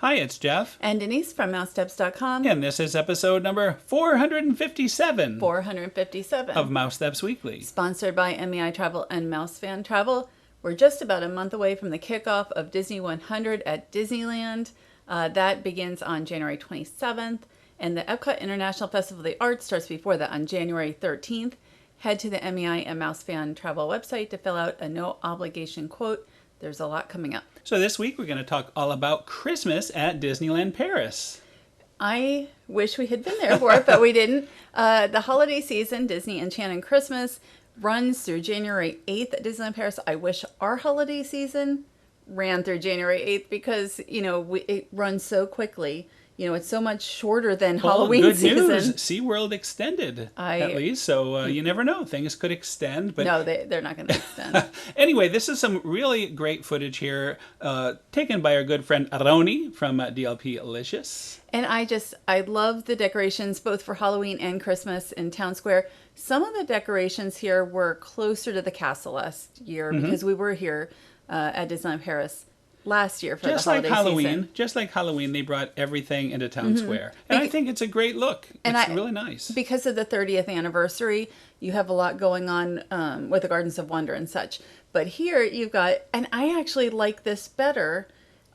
Hi, it's Jeff. And Denise from Mousesteps.com. And this is episode number 457. 457. Of Mousesteps Weekly. Sponsored by MEI Travel and Mouse Fan Travel. We're just about a month away from the kickoff of Disney 100 at Disneyland. That begins on January 27th. And the Epcot International Festival of the Arts starts before that on January 13th. Head to the MEI and Mouse Fan Travel website to fill out a no obligation quote. There's a lot coming up. So this week we're going to talk all about Christmas at Disneyland Paris. I wish we had been there for it, but we didn't. The holiday season, Disney Enchanted Christmas, runs through January 8th at Disneyland Paris. I wish our holiday season ran through January 8th because, it runs so quickly. It's so much shorter than Halloween season. Good news. SeaWorld extended, at least. So you never know. Things could extend. But no, they're not going to extend. Anyway, this is some really great footage here taken by our good friend Roni from DLP Alicious. And I love the decorations both for Halloween and Christmas in Town Square. Some of the decorations here were closer to the castle last year because we were here at Disneyland Paris last year for the holiday season. Just like Halloween, they brought everything into Town Square. And I think it's a great look. It's really nice. Because of the 30th anniversary, you have a lot going on with the Gardens of Wonder and such. But here you've got, and I actually like this better.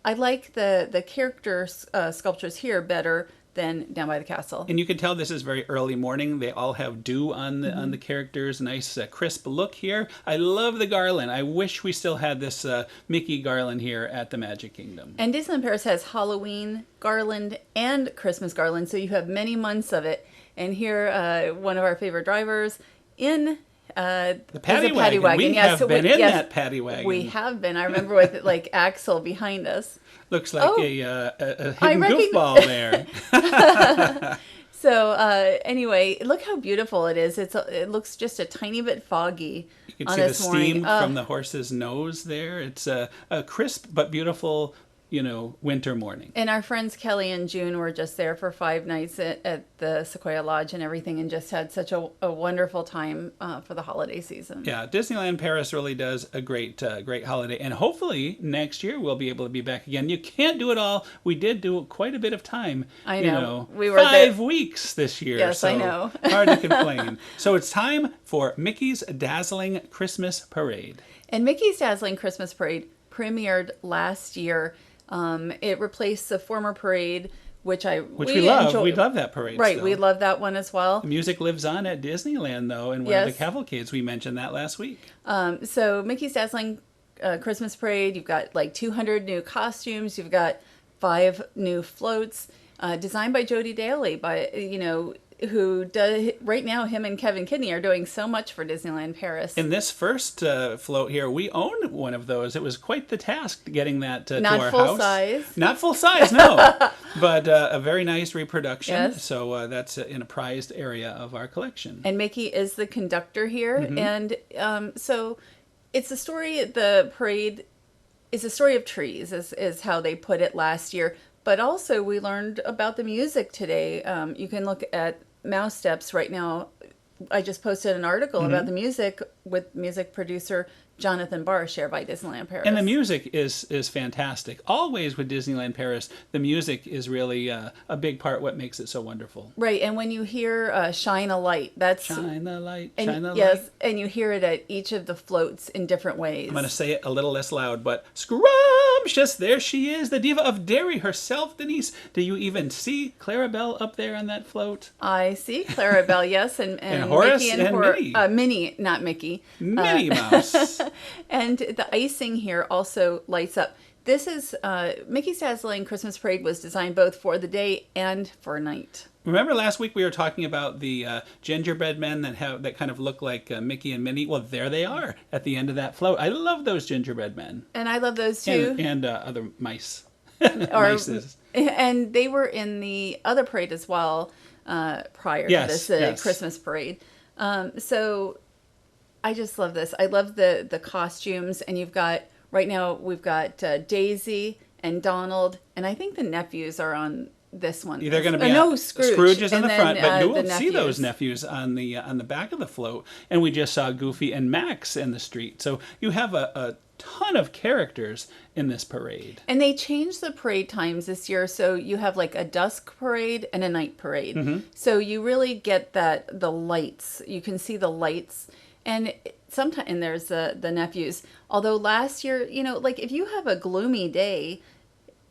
I like the character sculptures here better than down by the castle. And you can tell this is very early morning. They all have dew on the characters. Nice crisp look here. I love the garland. I wish we still had this Mickey garland here at the Magic Kingdom. And Disneyland Paris has Halloween garland and Christmas garland, so you have many months of it. And here, one of our favorite drivers in the paddy wagon. We have been in that paddy wagon. We have been. I remember with Axel behind us. Looks like a hidden goofball there. So anyway, look how beautiful it is. It looks just a tiny bit foggy. You can see the steam from the horse's nose there. It's a crisp but beautiful, winter morning. And our friends Kelly and June were just there for 5 nights at the Sequoia Lodge and everything, and just had such a wonderful time for the holiday season. Yeah, Disneyland Paris really does a great holiday, and hopefully next year we'll be able to be back again. You can't do it all. We did do quite a bit of time. I know. We were 5 weeks this year. Yes, so I know. Hard to complain. So it's time for Mickey's Dazzling Christmas Parade. And Mickey's Dazzling Christmas Parade premiered last year. It replaced the former parade, which we love. Enjoyed. We love that parade. Right, still. We love that one as well. The music lives on at Disneyland, though, in one of the cavalcades. We mentioned that last week. So Mickey's Dazzling Christmas Parade, you've got like 200 new costumes. You've got 5 new floats designed by Jody Daly, who does right now. Him and Kevin Kidney are doing so much for Disneyland Paris. In this first float here, we owned one of those. It was quite the task getting that to our house. Not full size. Not full size, no. But a very nice reproduction. Yes. So that's in a prized area of our collection. And Mickey is the conductor here. And so it's a story, the parade is a story of trees, is how they put it last year. But also we learned about the music today. You can look at Mousesteps right now. I just posted an article about the music with music producer Jonathan Barr, shared by Disneyland Paris. And the music is fantastic. Always with Disneyland Paris, the music is really a big part what makes it so wonderful. Right, and when you hear Shine a Light, that's... Shine the light, shine the light. Yes, and you hear it at each of the floats in different ways. I'm going to say it a little less loud, but scrumptious, there she is, the diva of Derry herself, Denise. Do you even see Clarabelle up there on that float? I see Clarabelle, yes, and Horace Mickey and Minnie. Minnie, not Mickey. Minnie Mouse. And the icing here also lights up. This is Mickey's Dazzling Christmas Parade was designed both for the day and for night. Remember last week we were talking about the gingerbread men that kind of look like Mickey and Minnie? Well, there they are at the end of that float. I love those gingerbread men. And I love those too. And other mice. Mices. And they were in the other parade as well prior to this Christmas parade. So I just love this. I love the costumes, and you've got, right now we've got Daisy and Donald, and I think the nephews are on this one. They're going to be Scrooge. Scrooge is in the front, but you will see those nephews on the back of the float. And we just saw Goofy and Max in the street. So you have a ton of characters in this parade. And they changed the parade times this year, so you have like a dusk parade and a night parade. So you really get the lights. You can see the lights, and sometimes and there's the nephews. Although last year, like if you have a gloomy day,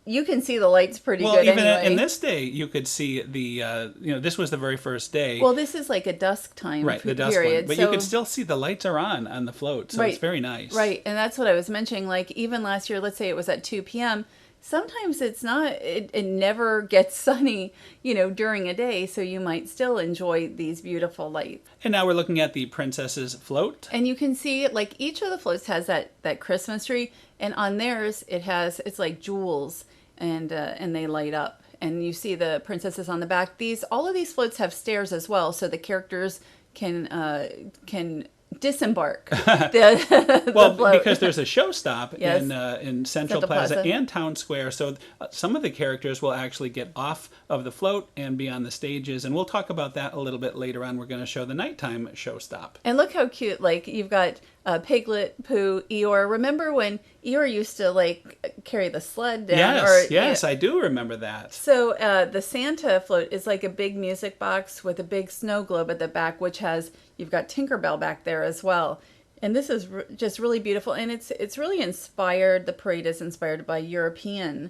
you can see the lights pretty good even anyway. in this day, you could see the, this was the very first day. Well, this is like a dusk time the dusk period. one. But you could still see the lights are on the float, so it's very nice. Right, and that's what I was mentioning. Like, even last year, let's say it was at 2 p.m., sometimes it's not, it never gets sunny, during a day, so you might still enjoy these beautiful lights. And now we're looking at the princess's float. And you can see, like, each of the floats has that Christmas tree, and on theirs, it's like jewels. And they light up, and you see the princesses on the back. All of these floats have stairs as well, so the characters can disembark the float. Because there's a show stop Yes. in Central Plaza and Town Square, so some of the characters will actually get off of the float and be on the stages, and we'll talk about that a little bit later on. We're going to show the nighttime show stop. And look how cute! Like, you've got Piglet, Pooh, Eeyore. Remember when Eeyore used to like carry the sled down? Yes, I do remember that. So the Santa float is like a big music box with a big snow globe at the back, which you've got Tinkerbell back there as well. And this is just really beautiful, and it's really inspired. The parade is inspired by a European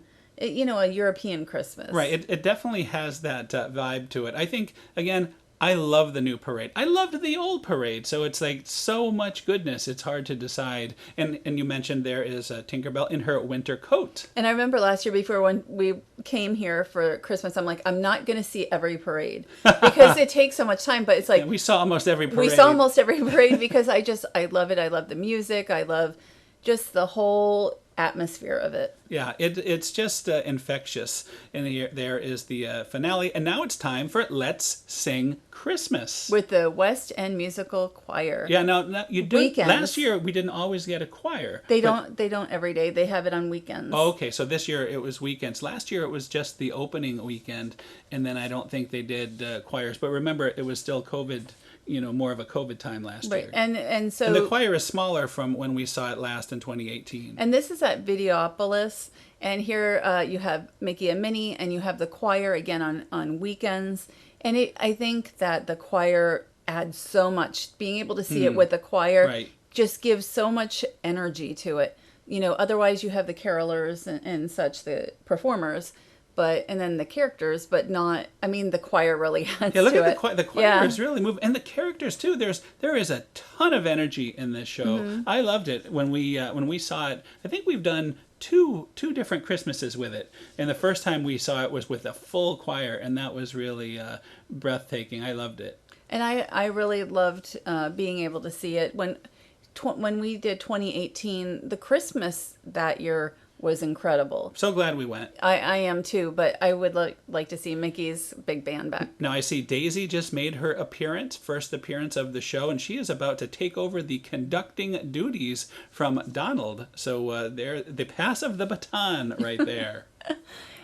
Christmas. Right, it definitely has that vibe to it. I think, again, I love the new parade. I loved the old parade, so it's like so much goodness. It's hard to decide. And you mentioned there is Tinkerbell in her winter coat. And I remember last year before when we came here for Christmas, I'm like, I'm not going to see every parade because it takes so much time. But it's like we saw almost every parade. We saw almost every parade because I love it. I love the music. I love just the whole atmosphere of it. Yeah, it's just infectious. And there is the finale. And now it's time for Let's Sing Christmas. With the West End Musical Choir. Yeah, now you do. Weekends. Last year we didn't always get a choir. They don't every day. They have it on weekends. Oh, okay, so this year it was weekends. Last year it was just the opening weekend, and then I don't think they did choirs. But remember, it was still COVID. More of a COVID time last year. And so the choir is smaller from when we saw it last in 2018. And this is at Videopolis, and here you have Mickey and Minnie, and you have the choir again on weekends. And I think that the choir adds so much. Being able to see it with the choir just gives so much energy to it. Otherwise you have the carolers and such, the performers. And then the characters, but not. I mean, the choir really adds to it. Yeah, look at the choir is really moving, and the characters too. There is a ton of energy in this show. Mm-hmm. I loved it when we saw it. I think we've done two different Christmases with it, and the first time we saw it was with a full choir, and that was really breathtaking. I loved it, and I really loved being able to see it when we did 2018. The Christmas that year was incredible. So glad we went. I am too, but I would like to see Mickey's big band back. Now I see Daisy just made her first appearance of the show, and she is about to take over the conducting duties from Donald. So they're the pass of the baton right there.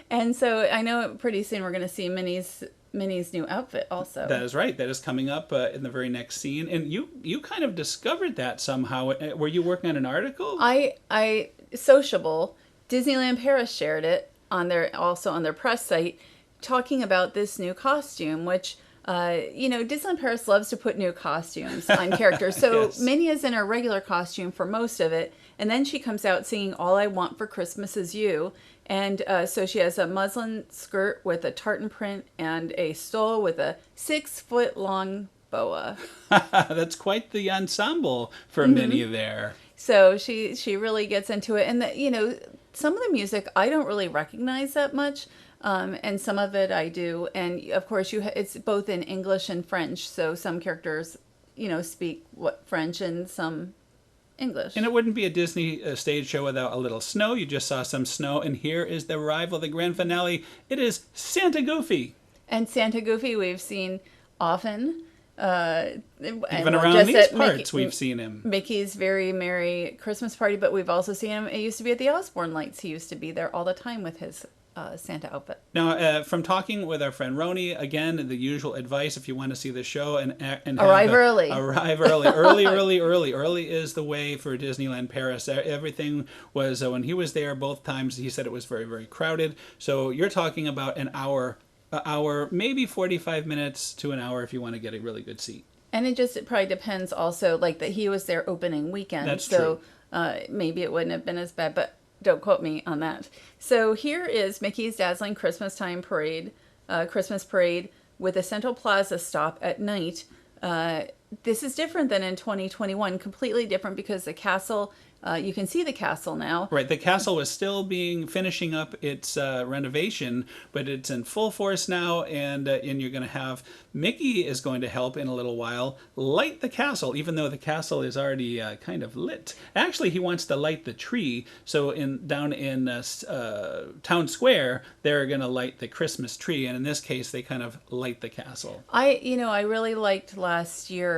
And so I know pretty soon we're going to see Minnie's new outfit also. That is right. That is coming up in the very next scene. And you kind of discovered that somehow. Were you working on an article? I Sociable. Disneyland Paris shared it on their press site, talking about this new costume, which Disneyland Paris loves to put new costumes on characters. So Yes. Minnie is in her regular costume for most of it, and then she comes out singing "All I Want for Christmas Is You," and so she has a muslin skirt with a tartan print and a stole with a 6-foot-long boa. That's quite the ensemble for Minnie there. So she really gets into it, and some of the music I don't really recognize that much, and some of it I do. And of course, it's both in English and French. So some characters, speak French and some English. And it wouldn't be a Disney stage show without a little snow. You just saw some snow, and here is the arrival, the grand finale. It is Santa Goofy. And Santa Goofy we've seen often. Even around these parts, we've seen him. Mickey's Very Merry Christmas Party, but we've also seen him. It used to be at the Osborne Lights. He used to be there all the time with his Santa outfit. Now, from talking with our friend Roni, again, the usual advice if you want to see the show and Arrive early. Arrive early. Early is the way for Disneyland Paris. Everything was, when he was there both times, he said it was very, very crowded. So you're talking about an hour, maybe 45 minutes to an hour if you want to get a really good seat. And it probably depends also, like that he was there opening weekend. That's so true. Maybe it wouldn't have been as bad, but don't quote me on that. So here is Mickey's Dazzling Christmas Time Parade, Christmas Parade with a Central Plaza stop at night. This is different than in 2021, completely different because the castle, you can see the castle now. Right, the castle was still finishing up its renovation, but it's in full force now, and you're going to have Mickey is going to help in a little while light the castle, even though the castle is already kind of lit. Actually, he wants to light the tree, so down in Town Square, they're going to light the Christmas tree, and in this case, they kind of light the castle. I really liked last year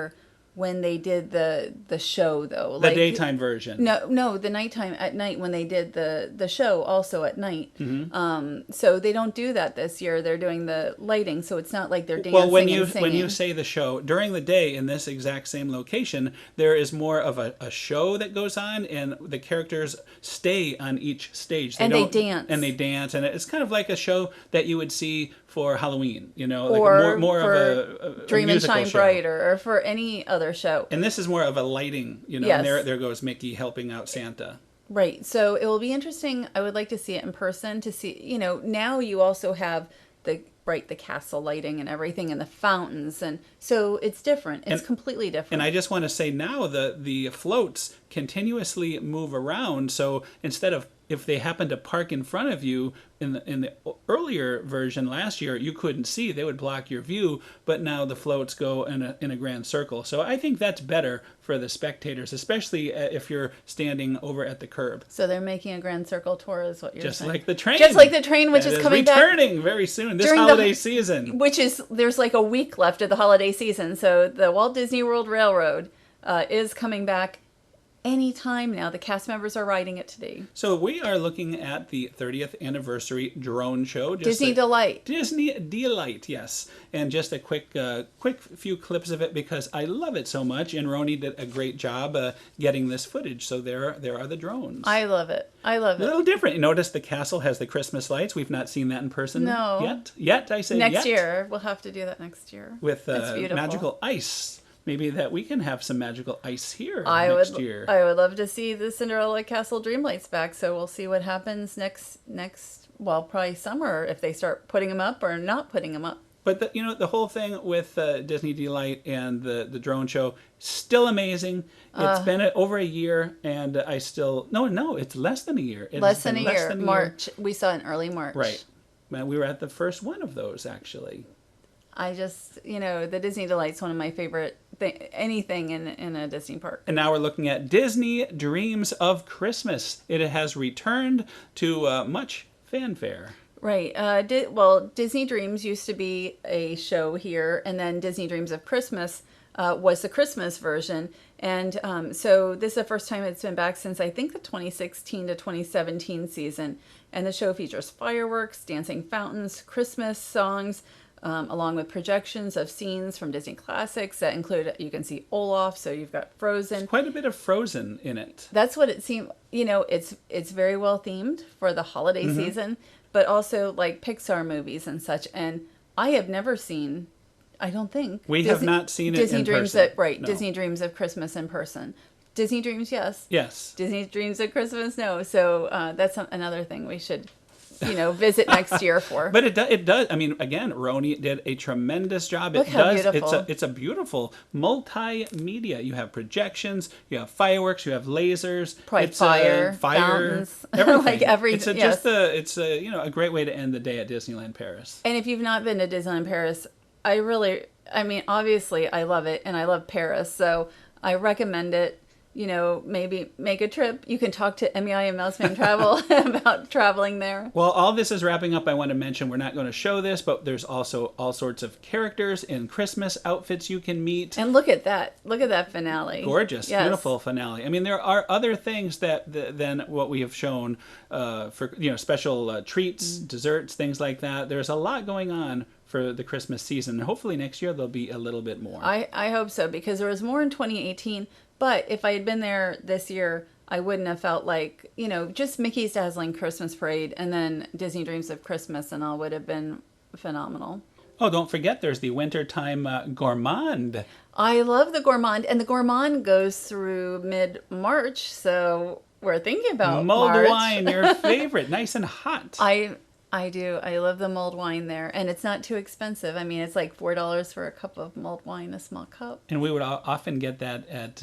when they did the show, though. The daytime version. No, the nighttime, at night, when they did the show also at night. Mm-hmm. So they don't do that this year. They're doing the lighting, so it's not like they're dancing and singing. When you say the show, during the day in this exact same location, there is more of a show that goes on, and the characters stay on each stage. They dance. And they dance, and it's kind of like a show that you would see for Halloween, or like more for of a Dream and Shine show. Brighter, or for any other show. And this is more of a lighting, Yes. And there goes Mickey helping out Santa. Right. So it will be interesting. I would like to see it in person to see, now you also have the castle lighting and everything and the fountains. And so it's different. It's completely different. And I just want to say now the floats continuously move around. So instead of, if they happen to park in front of you in the earlier version last year, you couldn't see. They would block your view, but now the floats go in a grand circle. So I think that's better for the spectators, especially if you're standing over at the curb. So they're making a grand circle tour is what you're saying. Just like the train. Just like the train, which is coming returning very soon, this holiday season. Which is, there's like a week left of the holiday season. So the Walt Disney World Railroad is coming back anytime now. The cast members are riding it today. So we are looking at the 30th anniversary drone show. Disney Delight. Disney Delight, yes. And just a quick few clips of it because I love it so much. And Roni did a great job getting this footage. So there are the drones. I love it. A little different. You notice the castle has the Christmas lights. We've not seen that in person yet. I say next year. We'll have to do that next year. With magical ice. Maybe that we can have some magical ice here next year. I would love to see the Cinderella Castle Dreamlights back, so we'll see what happens next probably summer, if they start putting them up or not putting them up. But the whole thing with Disney Delight and the drone show, still amazing. It's been over a year, and I still... No, it's less than a year. Less than a year. March. We saw it in early March. Right. We were at the first one of those, actually. I just, the Disney Delight's one of my favorite anything in a Disney park. And now we're looking at Disney Dreams of Christmas. It has returned to much fanfare. Right. Disney Dreams used to be a show here, and then Disney Dreams of Christmas was the Christmas version. And so this is the first time it's been back since, I think, the 2016 to 2017 season. And the show features fireworks, dancing fountains, Christmas songs, along with projections of scenes from Disney classics that include, you can see Olaf, so you've got Frozen. There's quite a bit of Frozen in it. That's what it seemed. It's very well themed for the holiday season, but also like Pixar movies and such. And I have never seen, I don't think. We have not seen it Disney in Dreams person. Right, No. Disney Dreams of Christmas in person. Disney Dreams, yes. Yes. Disney Dreams of Christmas, no. So that's another thing we should visit next year for. But it does. I mean, again, Roni did a tremendous job. Look how beautiful. It's a beautiful multimedia. You have projections, you have fireworks, you have lasers, Probably fire, fountains, everything. like everything. It's a great way to end the day at Disneyland Paris. And if you've not been to Disneyland Paris, obviously I love it and I love Paris, so I recommend it. maybe make a trip. You can talk to MEI and Mousesteps Travel about traveling there. Well, all this is wrapping up. I want to mention we're not going to show this, but there's also all sorts of characters in Christmas outfits you can meet. And look at that. Look at that finale. Gorgeous, yes. Beautiful finale. I mean, there are other things than what we have shown for special treats, desserts, things like that. There's a lot going on for the Christmas season. And hopefully next year there'll be a little bit more. I hope so, because there was more in 2018. But if I had been there this year, I wouldn't have felt like, just Mickey's Dazzling Christmas Parade and then Disney Dreams of Christmas and all would have been phenomenal. Oh, don't forget there's the wintertime Gourmand. I love the Gourmand, and the Gourmand goes through mid-March, so we're thinking about mulled March. wine, your favorite, nice and hot. I do. I love the mulled wine there, and it's not too expensive. I mean, it's like $4 for a cup of mulled wine, a small cup. And we would often get that at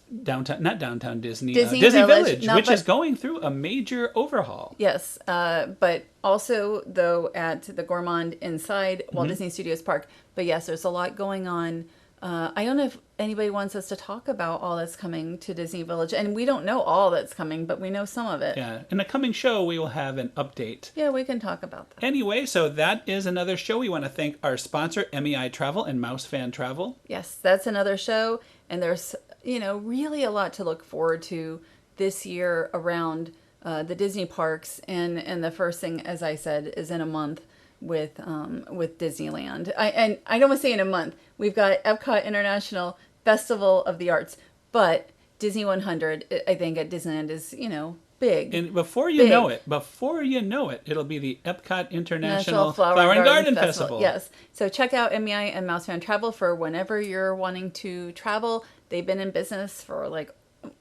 not downtown Disney Village, which is going through a major overhaul. Yes, but also though at the Gourmand inside Walt Disney Studios Park. But yes, there's a lot going on. I don't know if anybody wants us to talk about all that's coming to Disney Village. And we don't know all that's coming, but we know some of it. Yeah. In the coming show, we will have an update. Yeah, we can talk about that. Anyway, so that is another show. We want to thank our sponsor, MEI Travel and Mouse Fan Travel. Yes, that's another show. And there's, really a lot to look forward to this year around the Disney parks. And the first thing, as I said, is in a month with Disneyland. I don't want to say in a month. We've got Epcot International Festival of the Arts, but Disney 100, I think at Disneyland is, big. And before you know it, it'll be the Epcot International Flower and Garden Festival. Yes. So check out MEI and Mouse Fan Travel for whenever you're wanting to travel. They've been in business for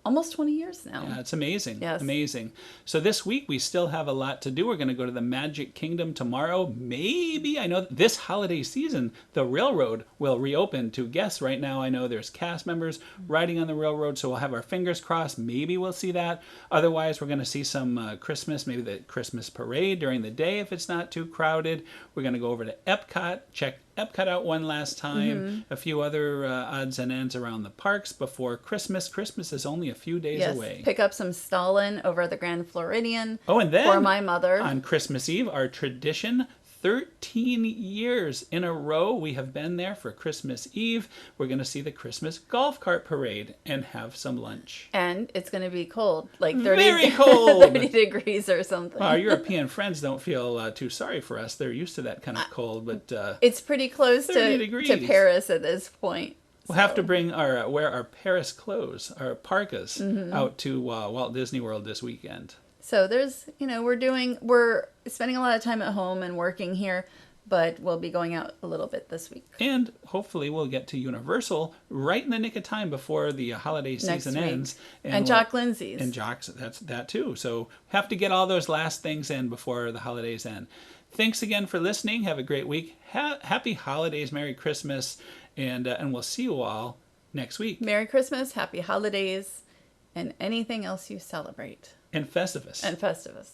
almost 20 years now. Yeah, it's amazing. Yes. Amazing. So this week we still have a lot to do. We're going to go to the Magic Kingdom tomorrow. Maybe, I know this holiday season, the railroad will reopen to guests. Right now, I know there's cast members riding on the railroad, so we'll have our fingers crossed. Maybe we'll see that. Otherwise, we're going to see some Christmas, maybe the Christmas parade during the day if it's not too crowded. We're going to go over to Epcot, check Epcot out one last time. A few other odds and ends around the parks before Christmas. Christmas is only a few days away. Pick up some Stalin over at the Grand Floridian. Oh, and then for my mother on Christmas Eve, our tradition. 13 years in a row we have been there for Christmas Eve. We're going to see the Christmas golf cart parade and have some lunch. And it's going to be cold, like 30, very cold. 30 degrees or something. Our European friends don't feel too sorry for us. They're used to that kind of cold, but it's pretty close to Paris at this point. We'll have to wear our Paris clothes, our parkas, out to Walt Disney World this weekend. So there's, we're spending a lot of time at home and working here, but we'll be going out a little bit this week. And hopefully we'll get to Universal right in the nick of time before the holiday season ends. And Jock Lindsay's. And Jock's, that's that too. So have to get all those last things in before the holidays end. Thanks again for listening. Have a great week. Happy holidays, Merry Christmas, and we'll see you all next week. Merry Christmas, Happy Holidays, and anything else you celebrate. And Festivus. And Festivus.